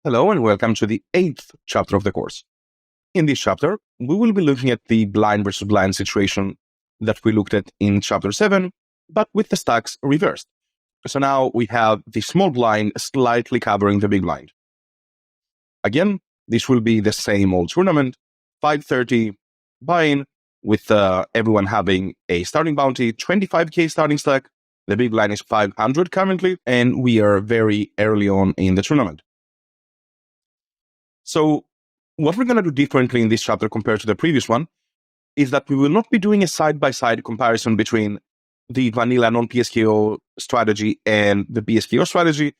Hello and welcome to the 8th chapter of the course. In this chapter, we will be looking at the blind versus blind situation that we looked at in chapter 7, but with the stacks reversed. So now we have the small blind slightly covering the big blind. Again, this will be the same old tournament, 530 buy-in, with everyone having a starting bounty, 25k starting stack. The big blind is 500 currently, and we are very early on in the tournament. So what we're going to do differently in this chapter compared to the previous one is that we will not be doing a side-by-side comparison between the vanilla non-PSKO strategy and the PSKO strategy.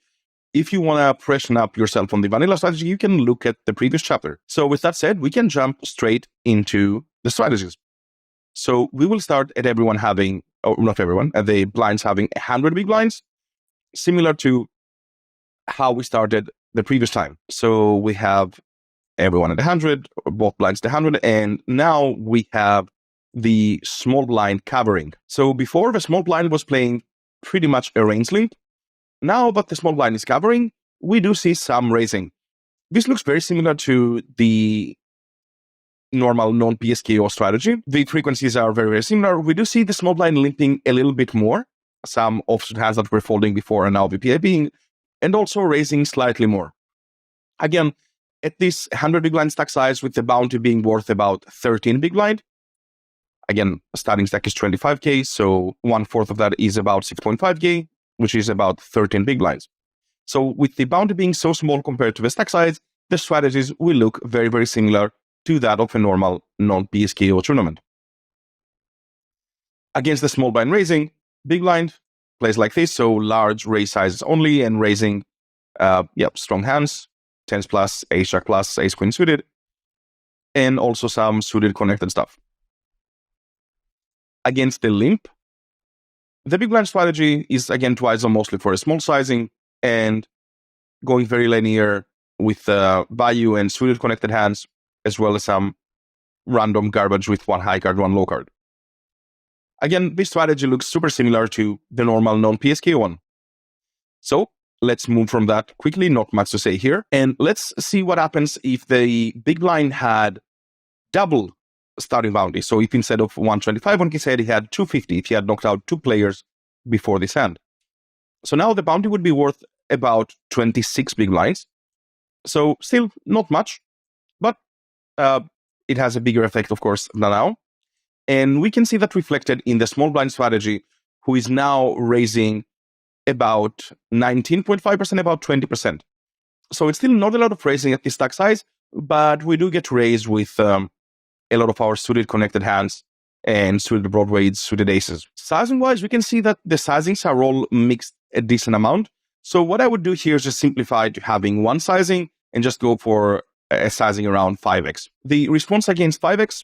If you want to freshen up yourself on the vanilla strategy, you can look at the previous chapter. So with that said, we can jump straight into the strategies. So we will start at everyone having, or not everyone, at the blinds having 100 big blinds, similar to how we started the previous time. So we have everyone at 100, both blinds at 100, and now we have the small blind covering. So before, the small blind was playing pretty much a range limp. Now that the small blind is covering, we do see some raising. This looks very similar to the normal non-PSKO strategy. The frequencies are very, very similar. We do see the small blind limping a little bit more. Some offsuit hands that were folding before are now VPIPing, and also raising slightly more. Again, at this 100 big blind stack size, with the bounty being worth about 13 big blind, again, starting stack is 25k, so 1/4 of that is about 6.5k, which is about 13 big blinds. So with the bounty being so small compared to the stack size, the strategies will look very, very similar to that of a normal non-PSKO tournament. Against the small blind raising, big blind plays like this, so large raise sizes only and raising strong hands, 10s plus, ace jack plus, ace queen suited, and also some suited connected stuff. Against the limp, the big blind strategy is again twice or mostly for a small sizing and going very linear with value and suited connected hands, as well as some random garbage with one high card, one low card. Again, this strategy looks super similar to the normal non-PSK one. So let's move from that quickly, not much to say here. And let's see what happens if the big blind had double starting bounty. So if instead of 125 on his head, he had 250, if he had knocked out 2 players before this hand. So now the bounty would be worth about 26 big blinds. So still not much, but it has a bigger effect, of course, than now. And we can see that reflected in the small blind strategy, who is now raising about 19.5%, about 20%. So it's still not a lot of raising at this stack size, but we do get raised with a lot of our suited connected hands and suited broadweights, suited aces. Sizing-wise, we can see that the sizings are all mixed a decent amount. So what I would do here is just simplify to having one sizing and just go for a sizing around 5x. The response against 5x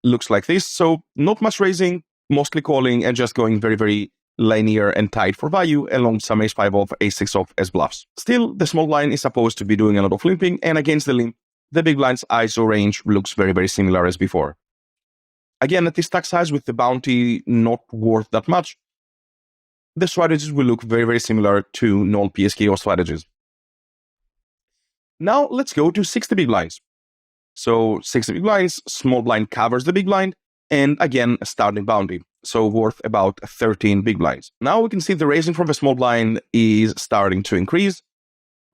looks like this. So not much raising, mostly calling, and just going very, very linear and tight for value along some ace-5 off, ace-6 off as bluffs. Still, the small blind is supposed to be doing a lot of limping, and against the limp, the big blind's ISO range looks very, very similar as before. Again, at this stack size with the bounty not worth that much, the strategies will look very, very similar to non-PSKO strategies. Now let's go to 60 big blinds. So 60 big blinds, small blind covers the big blind, and again, a starting bounty, so worth about 13 big blinds. Now we can see the raising from the small blind is starting to increase.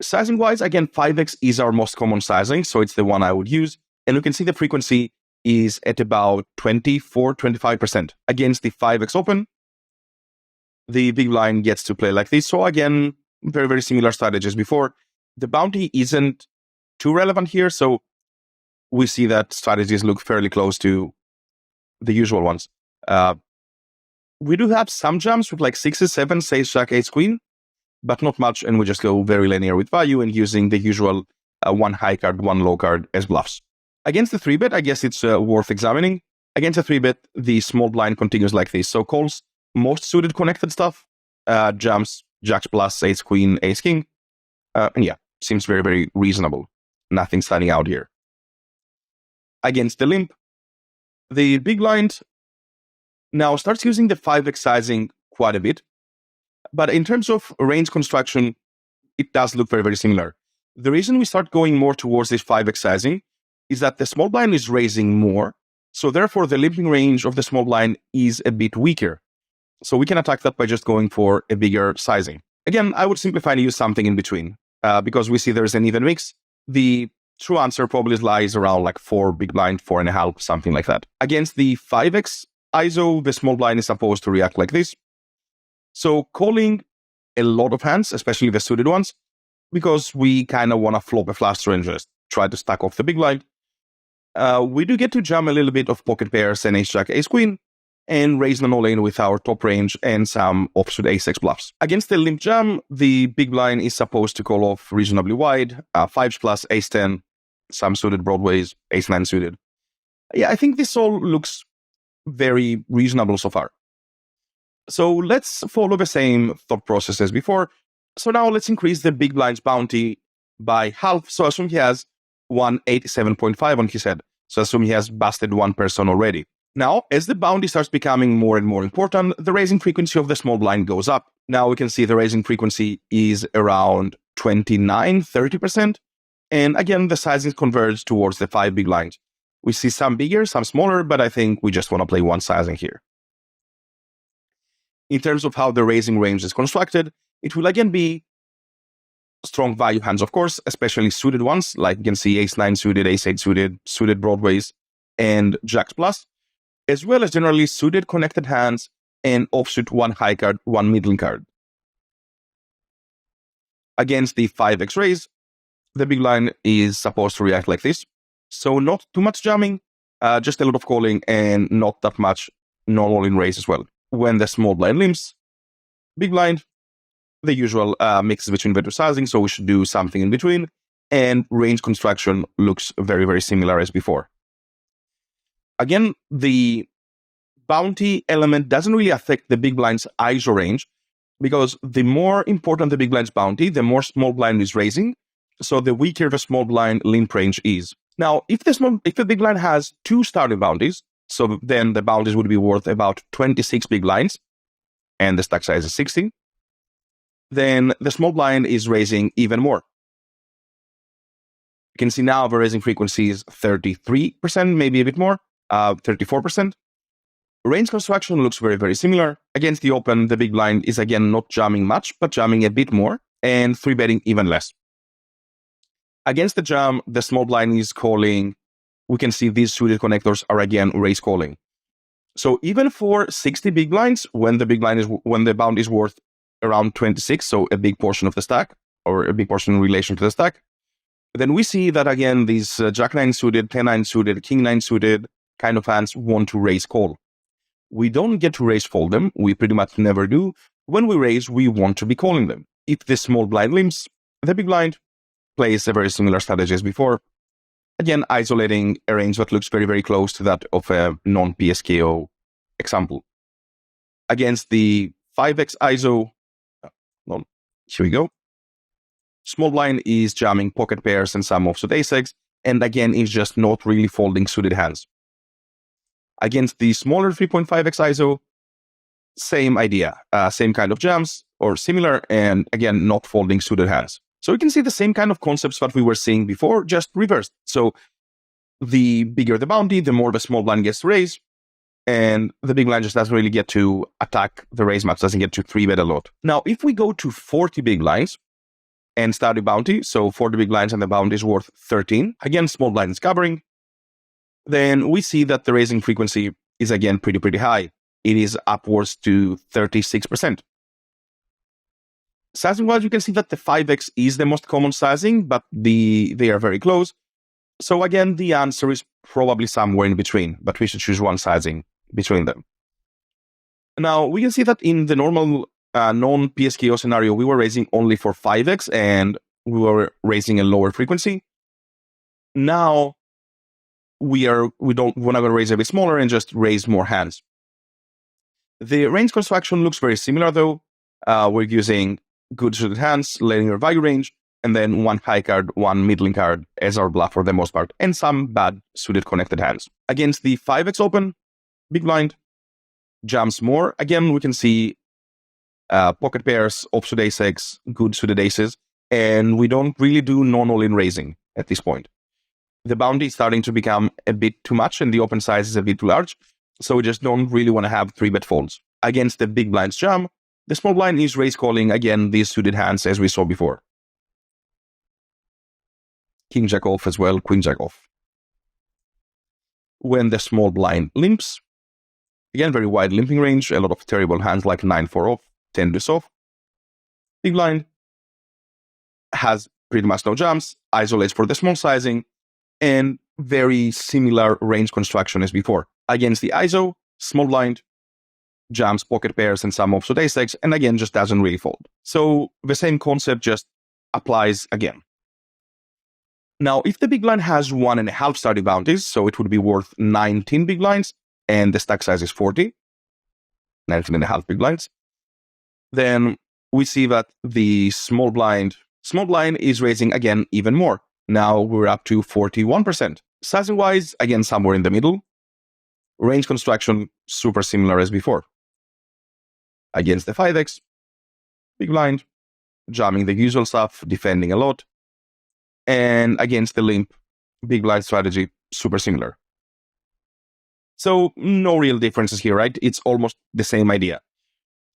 Sizing-wise, again, 5x is our most common sizing, so it's the one I would use. And we can see the frequency is at about 24-25%. Against the 5x open, the big blind gets to play like this. So again, very, very similar strategies before. The bounty isn't too relevant here, so we see that strategies look fairly close to the usual ones. We do have some jumps with like 6s, 7s, ace, jack, ace, queen, but not much, and we just go very linear with value and using the usual one high card, one low card as bluffs. Against the 3-bet, I guess it's worth examining. Against the 3-bet, the small blind continues like this. So calls most suited connected stuff, jumps, jacks plus, ace, queen, ace, king. And yeah, seems very, very reasonable. Nothing standing out here. Against the limp, the big blind now starts using the 5x sizing quite a bit. But in terms of range construction, it does look very, very similar. The reason we start going more towards this 5x sizing is that the small blind is raising more. So therefore, the limping range of the small blind is a bit weaker. So we can attack that by just going for a bigger sizing. Again, I would simplify and use something in between because we see there's an even mix. The true answer probably lies around like 4 big blind, 4.5, something like that. Against the 5x ISO, the small blind is supposed to react like this. So calling a lot of hands, especially the suited ones, because we kind of want to flop a flush draw and just try to stack off the big blind. We do get to jam a little bit of pocket pairs and ace jack, ace queen, and raise an all-in with our top range and some offsuit ace-x bluffs. Against the limp jam, the big blind is supposed to call off reasonably wide, 5s plus, ace-10, some suited broadways, ace-9 suited. Yeah, I think this all looks very reasonable so far. So let's follow the same thought process as before. So now let's increase the big blind's bounty by half. So assume he has 187.5 on his head. So assume he has busted one person already. Now, as the bounty starts becoming more and more important, the raising frequency of the small blind goes up. Now we can see the raising frequency is around 29-30%. And again, the sizing converges towards the 5 big blinds. We see some bigger, some smaller, but I think we just want to play one sizing here. In terms of how the raising range is constructed, it will again be strong value hands, of course, especially suited ones, like you can see ace-9 suited, ace-8 suited, suited broadways, and jacks plus, as well as generally suited connected hands and offsuit one high card, one middle card. Against the 5x raise, the big blind is supposed to react like this. So not too much jamming, just a lot of calling and not that much normal in raise as well. When the small blind limps, big blind, the usual mix between the two sizing, so we should do something in between, and range construction looks very, very similar as before. Again, the bounty element doesn't really affect the big blind's ISO range, because the more important the big blind's bounty, the more small blind is raising, so the weaker the small blind limp range is. Now, if the big blind has 2 starting bounties, so then the bounties would be worth about 26 big blinds, and the stack size is 60, then the small blind is raising even more. You can see now the raising frequency is 33%, maybe a bit more, 34%. Range construction looks very, very similar. Against the open, the big blind is again not jamming much, but jamming a bit more, and 3-betting even less. Against the jam, the small blind is calling. We can see these suited connectors are again raise calling. So even for 60 big blinds, when the bound is worth around 26, so a big portion of the stack, or a big portion in relation to the stack, then we see that again, these Jack-9 suited, 10-9 suited, King-9 suited kind of hands want to raise call. We don't get to raise fold them. We pretty much never do. When we raise, we want to be calling them. If the small blind limps, the big blind plays a very similar strategy as before. Again, isolating a range that looks very, very close to that of a non-PSKO example. Against the 5x ISO, here we go. Small blind is jamming pocket pairs and some offsuit ace-x, and again, is just not really folding suited hands. Against the smaller 3.5x ISO, same idea, same kind of jams or similar, and again, not folding suited hands. So you can see the same kind of concepts that we were seeing before, just reversed. So the bigger the bounty, the more the small blind gets to raise, and the big blind just doesn't really get to attack the raise match, doesn't get to 3-bet a lot. Now, if we go to 40 big blinds and start a bounty, so 40 big blinds and the bounty is worth 13, again, small blind is covering, then we see that the raising frequency is again pretty high. It is upwards to 36%. Sizing-wise, you can see that the 5x is the most common sizing, but they are very close. So again, the answer is probably somewhere in between, but we should choose one sizing between them. Now, we can see that in the normal non-PSKO scenario, we were raising only for 5x and we were raising a lower frequency. Now, we're not going to raise a bit smaller and just raise more hands. The range construction looks very similar though. We're using good suited hands, linear value range, and then one high card, one middling card as our bluff for the most part, and some bad suited connected hands. Against the 5x open, big blind jams more. Again, we can see pocket pairs, offsuit ace-x, good suited aces, and we don't really do non-all-in raising at this point. The bounty is starting to become a bit too much, and the open size is a bit too large, so we just don't really want to have 3-bet folds. Against the big blind's jam, the small blind is raise calling, again, these suited hands as we saw before. King jack off as well, queen jack off. When the small blind limps, again, very wide limping range, a lot of terrible hands like 9-4 off, 10 deuce off. Big blind has pretty much no jams, isolates for the small sizing, and very similar range construction as before. Against the ISO, small blind jams pocket pairs and some offsuit ace-x, and again, just doesn't really fold. So the same concept just applies again. Now, if the big blind has 1.5 starting bounties, so it would be worth 19 big blinds, and the stack size is 40, 19.5 big blinds, then we see that the small blind is raising again even more. Now we're up to 41%. Sizing-wise, again, somewhere in the middle. Range construction, super similar as before. Against the 5x, big blind, jamming the usual stuff, defending a lot. And against the limp, big blind strategy, super similar. So no real differences here, right? It's almost the same idea.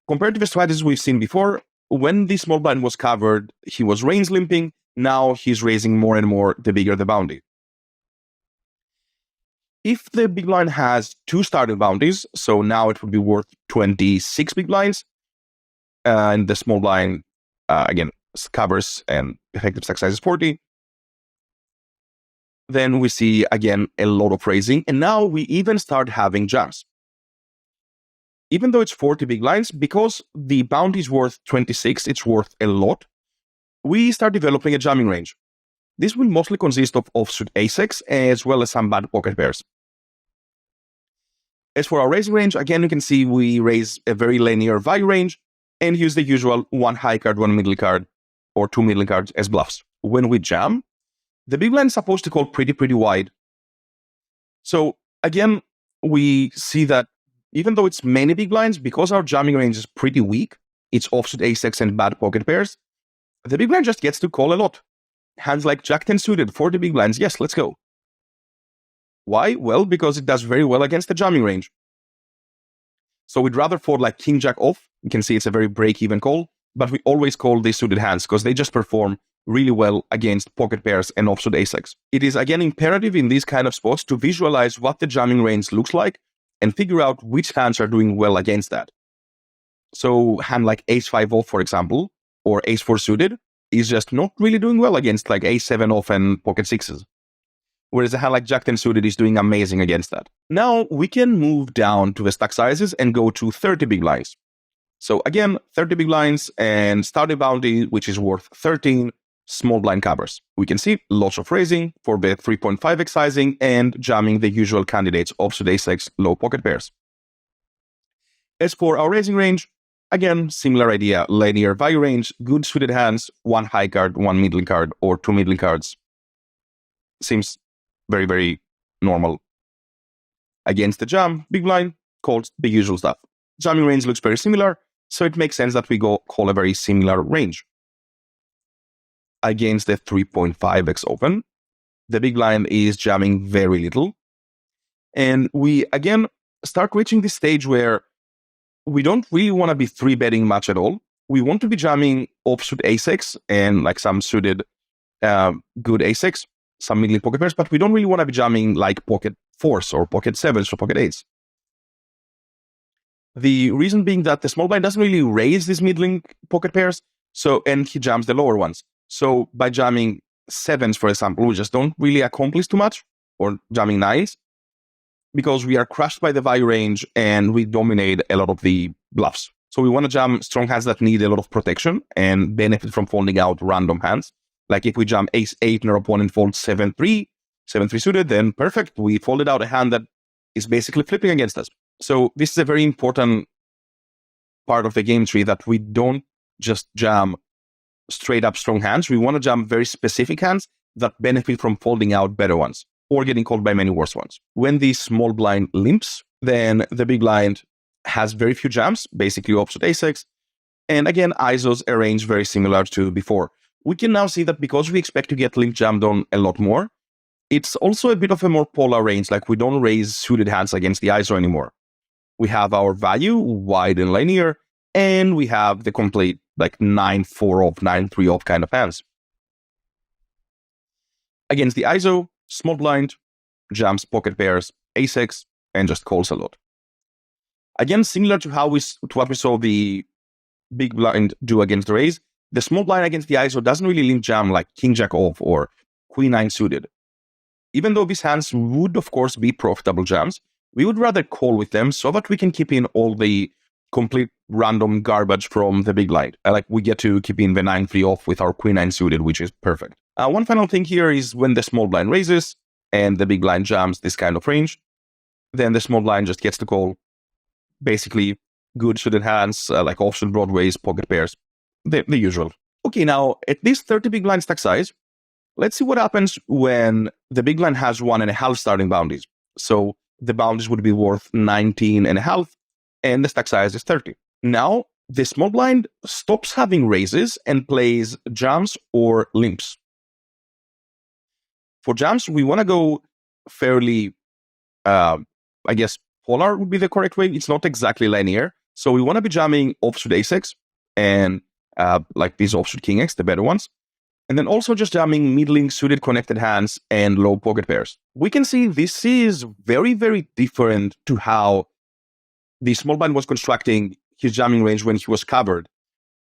Compared to the strategies we've seen before, when the small blind was covered, he was range limping. Now he's raising more and more the bigger the bounty. If the big blind has 2 starting bounties, so now it would be worth 26 big blinds, and the small blind, again, covers and effective stack size is 40, then we see, again, a lot of raising, and now we even start having jams. Even though it's 40 big blinds, because the bounty is worth 26, it's worth a lot, we start developing a jamming range. This will mostly consist of offsuit ace-x as well as some bad pocket pairs. As for our raising range, again, you can see we raise a very linear value range and use the usual 1 high card, 1 middle card, or 2 middle cards as bluffs. When we jam, the big blind is supposed to call pretty wide. So again, we see that even though it's many big blinds, because our jamming range is pretty weak, it's offsuit ace-x and bad pocket pairs, the big blind just gets to call a lot. Hands like Jack 10 suited, 40 big blinds, yes, let's go. Why? Well, because it does very well against the jamming range. So we'd rather fold like King Jack off. You can see it's a very break-even call, but we always call these suited hands because they just perform really well against pocket pairs and offsuit ace-x. It is again imperative in these kind of spots to visualize what the jamming range looks like and figure out which hands are doing well against that. So hand like ace-5 off, for example, or ace-4 suited is just not really doing well against like ace-7 off and pocket sixes. Whereas a hand like Jack 10 suited is doing amazing against that. Now we can move down to the stack sizes and go to 30 big blinds. So again, 30 big blinds and starting bounty, which is worth 13, small blind covers. We can see lots of raising for the 3.5x sizing and jamming the usual candidates offsuit ace-x, low pocket pairs. As for our raising range, again, similar idea, linear value range, good suited hands, 1 high card, 1 middle card, or 2 middle cards. Seems very normal. Against the jam, big blind, calls the usual stuff. Jamming range looks very similar, so it makes sense that we go call a very similar range. Against the 3.5x open, the big blind is jamming very little. And we, again, start reaching this stage where we don't really want to be 3-betting much at all. We want to be jamming offsuit ace-x and like some suited good ace-x, some middling pocket pairs, but we don't really want to be jamming like pocket 4s or pocket 7s or pocket 8s. The reason being that the small blind doesn't really raise these middling pocket pairs, and he jams the lower ones. So by jamming 7s, for example, we just don't really accomplish too much, or jamming 9s, because we are crushed by the value range and we dominate a lot of the bluffs. So we want to jam strong hands that need a lot of protection and benefit from folding out random hands. Like if we jam ace-8 and our opponent folds 7-3 suited, then perfect. We folded out a hand that is basically flipping against us. So this is a very important part of the game tree, that we don't just jam straight up strong hands. We want to jam very specific hands that benefit from folding out better ones or getting called by many worse ones. When the small blind limps, then the big blind has very few jams, basically offsuit ace-x. And again, ISOs arrange very similar to before. we can now see that because we expect to get limp jammed on a lot more, it's also a bit of a more polar range. Like we don't raise suited hands against the ISO anymore. We have our value wide and linear, and we have the complete like 9-4 off, 9-3 off kind of hands. Against the ISO, small blind, jams pocket pairs, ace-x, and just calls a lot. Again, similar to what we saw the big blind do against the raise, the small blind against the ISO doesn't really limp jam like king jack off or queen nine suited. Even though these hands would, of course, be profitable jams, we would rather call with them so that we can keep in all the complete random garbage from the big blind. Like we get to keep in the 9-3 off with our queen nine suited, which is perfect. One final thing here is when the small blind raises and the big blind jams this kind of range, then the small blind just gets to call basically good suited hands like offsuit broadways, pocket pairs, the usual. Okay, now at this 30 big blind stack size, let's see what happens when the big blind has 1.5 starting bounties. So the bounties would be worth 19.5, and the stack size is 30. Now, the small blind stops having raises and plays jams or limps. For jams, we want to go fairly, I guess, polar would be the correct way. It's not exactly linear. So we want to be jamming offsuit ace-x and like these offsuit king-x, the better ones. And then also just jamming middling suited connected hands and low pocket pairs. We can see this is very, very different to how the small blind was constructing his jamming range when he was covered.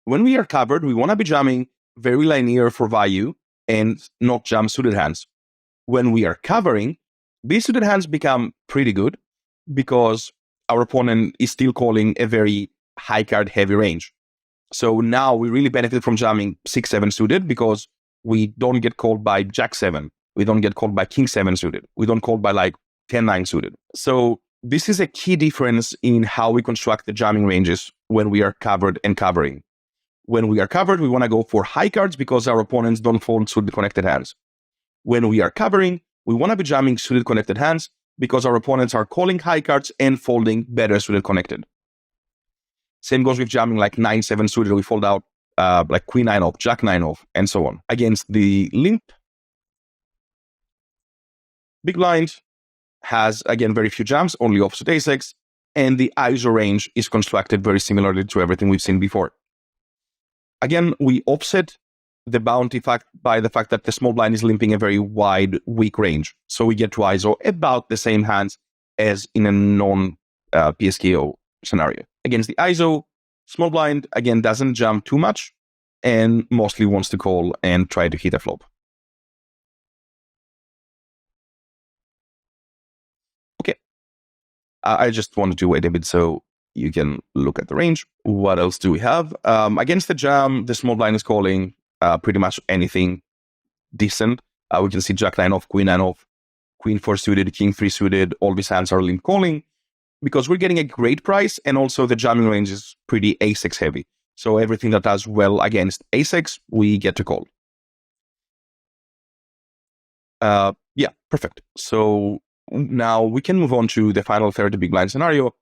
When we are covered, we want to be jamming very linear for value and not jam suited hands. When we are covering, these suited hands become pretty good because our opponent is still calling a very high card heavy range. So now we really benefit from jamming 6-7 suited because we don't get called by jack 7. We don't get called by king 7 suited. We don't call by like 10-9 suited. So this is a key difference in how we construct the jamming ranges when we are covered and covering. When we are covered, we want to go for high cards because our opponents don't fold suited connected hands. When we are covering, we want to be jamming suited connected hands because our opponents are calling high cards and folding better suited connected. Same goes with jamming like 9-7 suited. We fold out like queen 9 off, jack 9 off, and so on. Against the limp, big blind has, again, very few jams, only offsuit ace-x, and the ISO range is constructed very similarly to everything we've seen before. Again, we offset the bounty by the fact that the small blind is limping a very wide, weak range. So we get to ISO about the same hands as in a non-PSKO scenario. Against the ISO, small blind, again, doesn't jam too much and mostly wants to call and try to hit a flop. Okay. I just wanted to wait a bit so you can look at the range. What else do we have? Against the jam, the small blind is calling pretty much anything decent. We can see jack 9 off, queen 9 off, queen 4 suited, king 3 suited. All these hands are limp calling because we're getting a great price, and also the jamming range is pretty ace-x heavy. So everything that does well against ace-x, we get to call. Yeah, perfect. So now we can move on to the final 30 big blind scenario,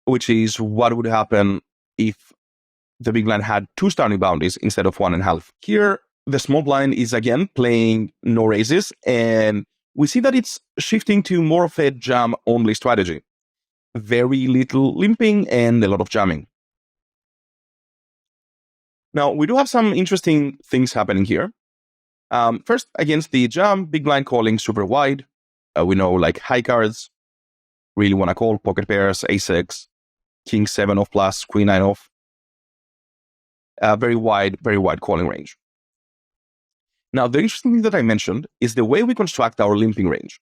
which is what would happen if the big blind had 2 starting bounties instead of 1.5. Here, the small blind is again playing no raises, and we see that it's shifting to more of a jam-only strategy. Very little limping and a lot of jamming. Now, we do have some interesting things happening here. First, against the jam, big blind calling super wide. We know like high cards, really want to call pocket pairs, ace-x, king 7 off plus, queen 9 off. Very wide calling range. Now, the interesting thing that I mentioned is the way we construct our limping range.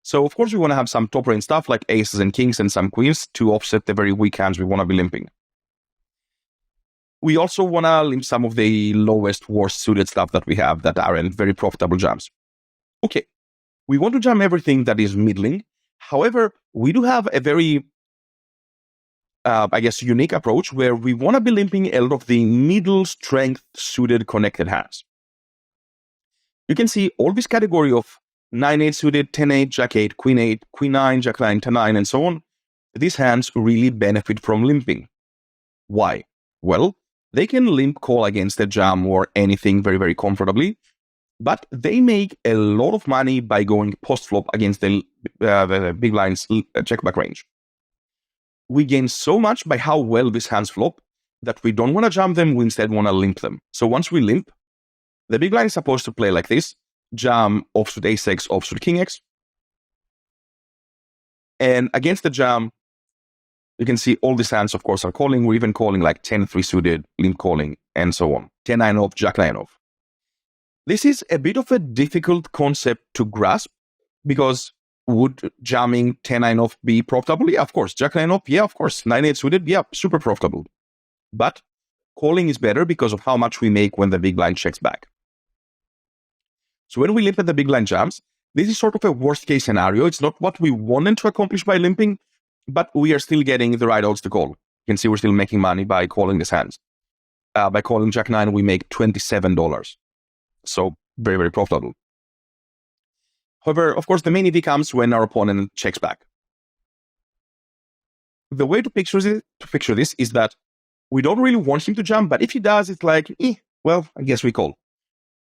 So, of course, we want to have some top range stuff like aces and kings and some queens to offset the very weak hands we want to be limping. We also want to limp some of the lowest, worst suited stuff that we have that aren't very profitable jams. Okay, we want to jam everything that is middling. However, we do have a very, unique approach where we want to be limping a lot of the middle strength suited connected hands. You can see all this category of 9-8 suited, 10-8, jack 8, queen 8, queen 9, jack 9, 10-9, and so on. These hands really benefit from limping. Why? Well, They can limp call against a jam or anything very, very comfortably, but they make a lot of money by going post-flop against the big blind's check-back range. We gain so much by how well these hands flop that we don't want to jam them, we instead want to limp them. So once we limp, the big blind is supposed to play like this: jam, offsuit ace-x, offsuit king-x. And against the jam, you can see all these hands, of course, are calling. We're even calling like 10-3 suited, limp calling, and so on. 10-9 off, jack-9 off. This is a bit of a difficult concept to grasp, because would jamming 10-9 off be profitable? Yeah, of course. Jack-9 off? Yeah, of course. 9-8 suited? Yeah, super profitable. But calling is better because of how much we make when the big blind checks back. So when we limp at the big blind jams, this is sort of a worst case scenario. It's not what we wanted to accomplish by limping, but we are still getting the right odds to call. You can see we're still making money by calling these hands. By calling Jack-9, we make $27. So very, very profitable. However, of course, the main EV comes when our opponent checks back. The way to picture this is that we don't really want him to jam, but if he does, it's like, well, I guess we call.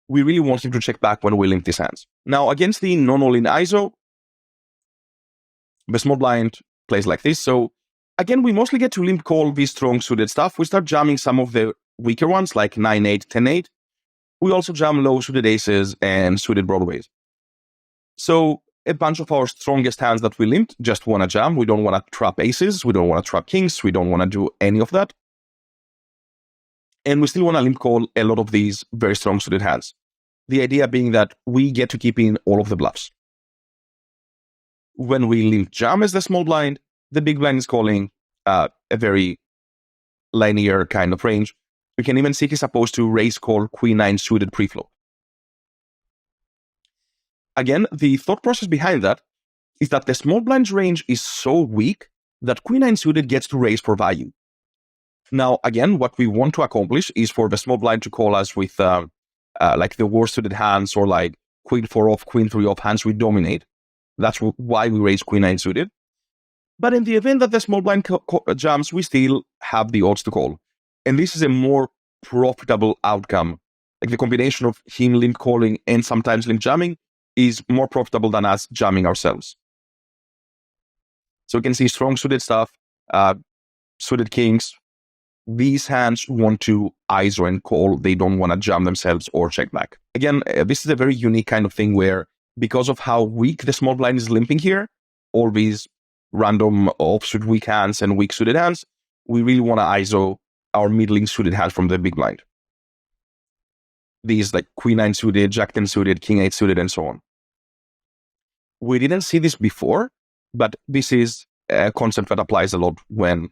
We really want him to check back when we limp these hands. Now, against the non-all-in ISO, the small blind plays like this. So again, we mostly get to limp call these strong suited stuff. We start jamming some of the weaker ones like 9-8, 10-8. We also jam low suited aces and suited broadways. So a bunch of our strongest hands that we limped just want to jam. We don't want to trap aces. We don't want to trap kings. We don't want to do any of that. And we still want to limp call a lot of these very strong suited hands. The idea being that we get to keep in all of the bluffs. When we limp jam as the small blind, the big blind is calling a very linear kind of range. We can even see he's supposed to raise call queen-9 suited preflop. Again, the thought process behind that is that the small blind's range is so weak that queen-9 suited gets to raise for value. Now, again, what we want to accomplish is for the small blind to call us with like the worst suited hands, or like queen-4 off, queen-3 off hands we dominate. That's why we raise queen-9 suited. But in the event that the small blind jams, we still have the odds to call. And this is a more profitable outcome. Like the combination of him limp calling and sometimes limp jamming is more profitable than us jamming ourselves. So you can see strong suited stuff, suited kings. These hands want to ISO and call. They don't want to jam themselves or check back. Again, this is a very unique kind of thing where, because of how weak the small blind is limping here, all these random offsuit weak hands and weak suited hands, we really want to ISO our middling suited hands from the big blind. These like queen-9 suited, jack-10 suited, king-8 suited, and so on. We didn't see this before, but this is a concept that applies a lot when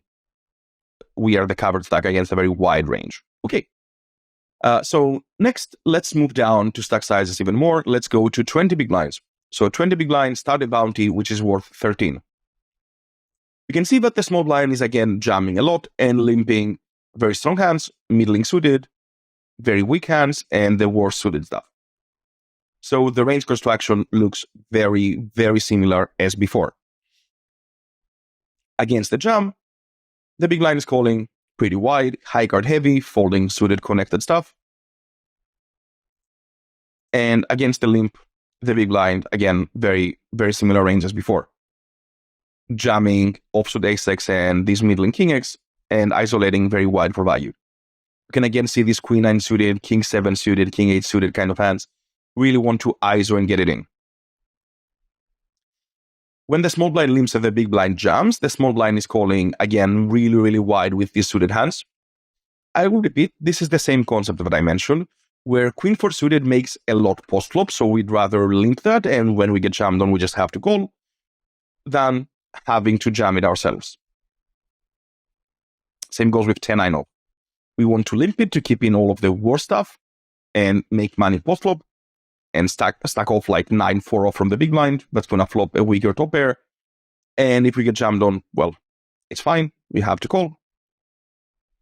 we are the covered stack against a very wide range. Okay. So next, let's move down to stack sizes even more. Let's go to 20 big blinds. So 20 big blinds, start a bounty, which is worth 13. You can see that the small blind is again jamming a lot and limping very strong hands, middling suited, very weak hands, and the worst suited stuff. So the range construction looks very, very similar as before. Against the jam, the big blind is calling pretty wide, high card heavy, folding suited connected stuff. And against the limp, the big blind, again, very, very similar range as before. Jamming offsuit ace-x and these middling king-x, and isolating very wide for value. You can again see these queen-9 suited, king-7 suited, king-8 suited kind of hands. Really want to ISO and get it in. When the small blind limps and the big blind jams, the small blind is calling, again, really, really wide with these suited hands. I will repeat, this is the same concept that I mentioned, where queen-4 suited makes a lot post-flop, so we'd rather limp that, and when we get jammed on, we just have to call, than having to jam it ourselves. Same goes with 10-9 off. We want to limp it to keep in all of the worst stuff and make money post-flop and stack off like 9-4 off from the big blind. That's going to flop a weaker top pair. And if we get jammed on, well, it's fine. We have to call.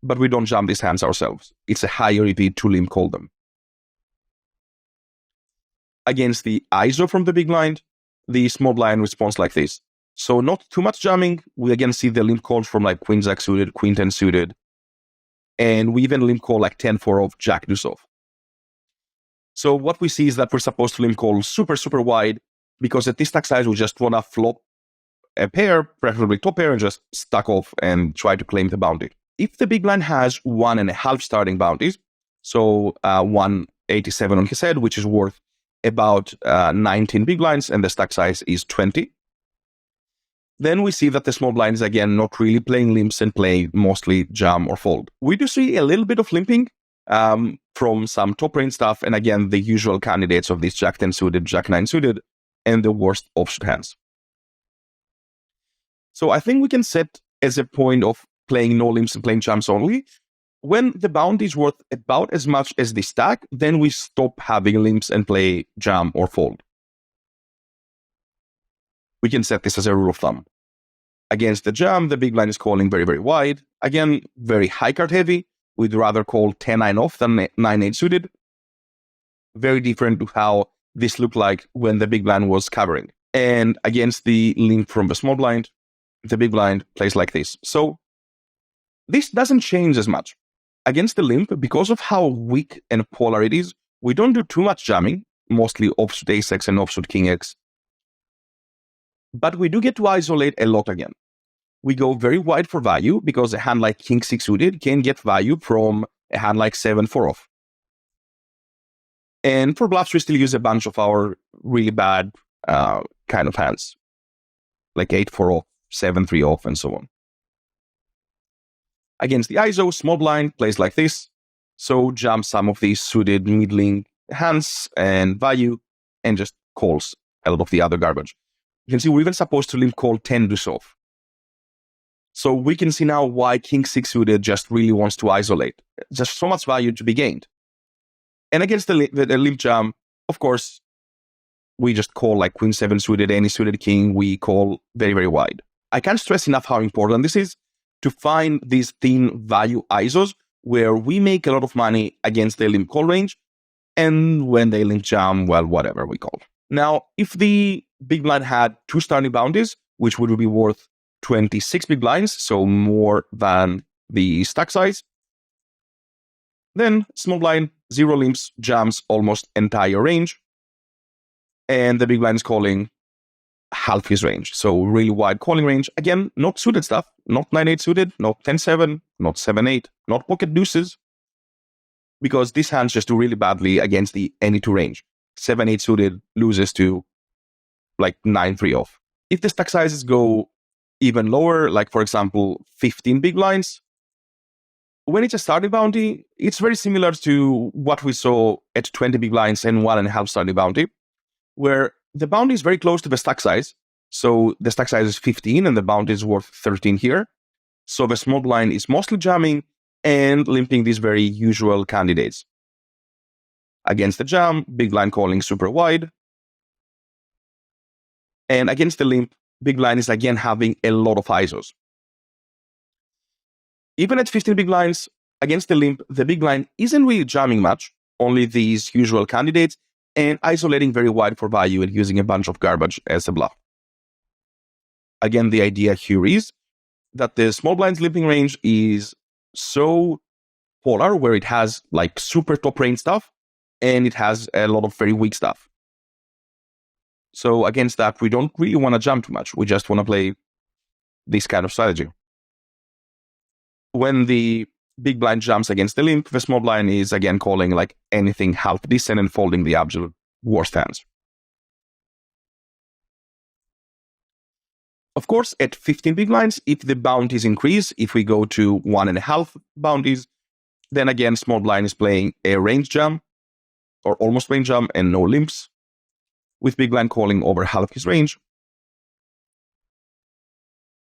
But we don't jam these hands ourselves. It's a higher EV to limp call them. Against the ISO from the big blind, the small blind responds like this. So not too much jamming. We again see the limp calls from like queen-jack suited, queen-10 suited, And we even limp call like 10-4 off, jack deuce off. So what we see is that we're supposed to limp call super, super wide, because at this stack size, we just want to flop a pair, preferably top pair, and just stack off and try to claim the bounty. If the big blind has 1.5 starting bounties, so 187 on his head, which is worth about 19 big blinds, and the stack size is 20, then we see that the small blind is again not really playing limps and playing mostly jam or fold. We do see a little bit of limping from some top range stuff, and again, the usual candidates of this jack 10 suited, jack 9 suited, and the worst offsuit hands. So I think we can set as a point of playing no limps and playing jams only. When the bounty is worth about as much as the stack, then we stop having limps and play jam or fold. We can set this as a rule of thumb. Against the jam, the big blind is calling very, very wide. Again, very high card heavy. We'd rather call 10-9 off than 9-8 suited. Very different to how this looked like when the big blind was covering. And against the limp from the small blind, the big blind plays like this. So this doesn't change as much. Against the limp, because of how weak and polar it is, we don't do too much jamming, mostly offsuit ace-x and offsuit king-x. But we do get to isolate a lot again. We go very wide for value, because a hand like king-6 suited can get value from a hand like 7-4 off. And for bluffs, we still use a bunch of our really bad kind of hands, like 8-4 off, 7-3 off, and so on. Against the ISO, small blind plays like this. So jump some of these suited middling hands and value, and just calls a lot of the other garbage. You can see we're even supposed to limp call 10 deuce off. So we can see now why king-6 suited just really wants to isolate. There's so much value to be gained. And against the limp jam, of course, we just call like queen-7 suited, any suited king, we call very, very wide. I can't stress enough how important this is to find these thin value ISOs where we make a lot of money against the limp call range, and when they limp jam, well, whatever we call. Now, if the big blind had 2 starting bounties, which would be worth 26 big blinds, so more than the stack size, then small blind, 0 limps, jams almost entire range, and the big blind is calling half his range. So really wide calling range. Again, not suited stuff, not 9-8 suited, not 10-7, not 7-8, not pocket deuces, because these hands just do really badly against the any 2 range. 7-8 suited loses to like 9-3 off. If the stack sizes go even lower, like for example, 15 big blinds, when it's a starting bounty, it's very similar to what we saw at 20 big blinds and 1.5 starting bounty, where the bounty is very close to the stack size. So the stack size is 15 and the bounty is worth 13 here. So the small blind is mostly jamming and limping these very usual candidates. Against the jam, big blind calling super wide. And against the limp, big blind is again having a lot of ISOs. Even at 15 big blinds, against the limp, the big blind isn't really jamming much, only these usual candidates, and isolating very wide for value and using a bunch of garbage as a bluff. Again, the idea here is that the small blind's limping range is so polar, where it has like super top range stuff, and it has a lot of very weak stuff. So against that, we don't really want to jump too much. We just want to play this kind of strategy. When the big blind jumps against the limp, the small blind is again calling like anything half decent and folding the absolute worst hands. Of course, at 15 big blinds, if the bounties increase, if we go to 1.5 bounties, then again, small blind is playing a range jam, or almost range jam, and no limps, with big blind calling over half his range.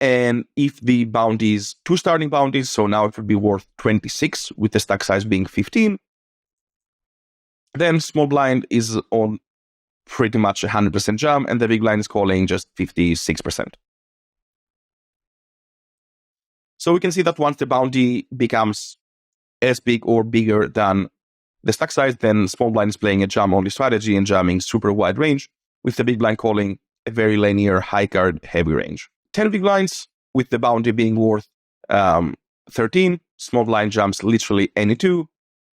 And if the bounty is 2 starting bounties, so now it would be worth 26 with the stack size being 15, then small blind is on pretty much 100% jam, and the big blind is calling just 56%. So we can see that once the bounty becomes as big or bigger than the stack size, then small blind is playing a jam-only strategy and jamming super wide range, with the big blind calling a very linear, high card, heavy range. 10 big blinds, with the bounty being worth 13, small blind jumps literally any two,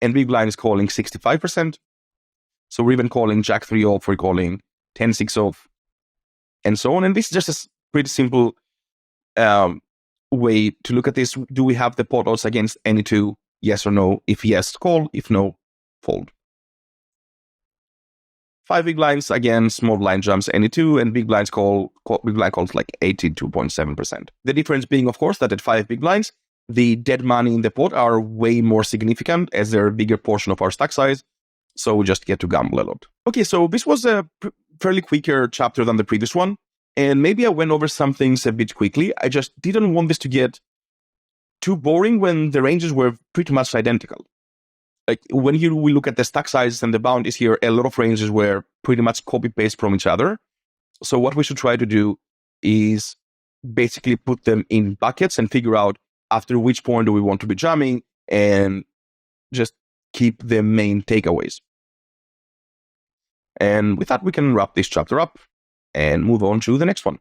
and big blind is calling 65%. So we're even calling Jack 3 off, we're calling 10-6 off, and so on. And this is just a pretty simple way to look at this. Do we have the pot odds against any two? Yes or no? If yes, call. If no, fold. 5 big blinds, again, small blind jumps any two, and big blind calls like 82.7%. The difference being, of course, that at 5 big blinds, the dead money in the pot are way more significant as they're a bigger portion of our stack size. So we just get to gamble a lot. Okay, so this was a fairly quicker chapter than the previous one. And maybe I went over some things a bit quickly. I just didn't want this to get too boring when the ranges were pretty much identical. Like when we look at the stack sizes and the bounties here, a lot of ranges were pretty much copy-paste from each other. So what we should try to do is basically put them in buckets and figure out after which point do we want to be jamming and just keep the main takeaways. And with that, we can wrap this chapter up and move on to the next one.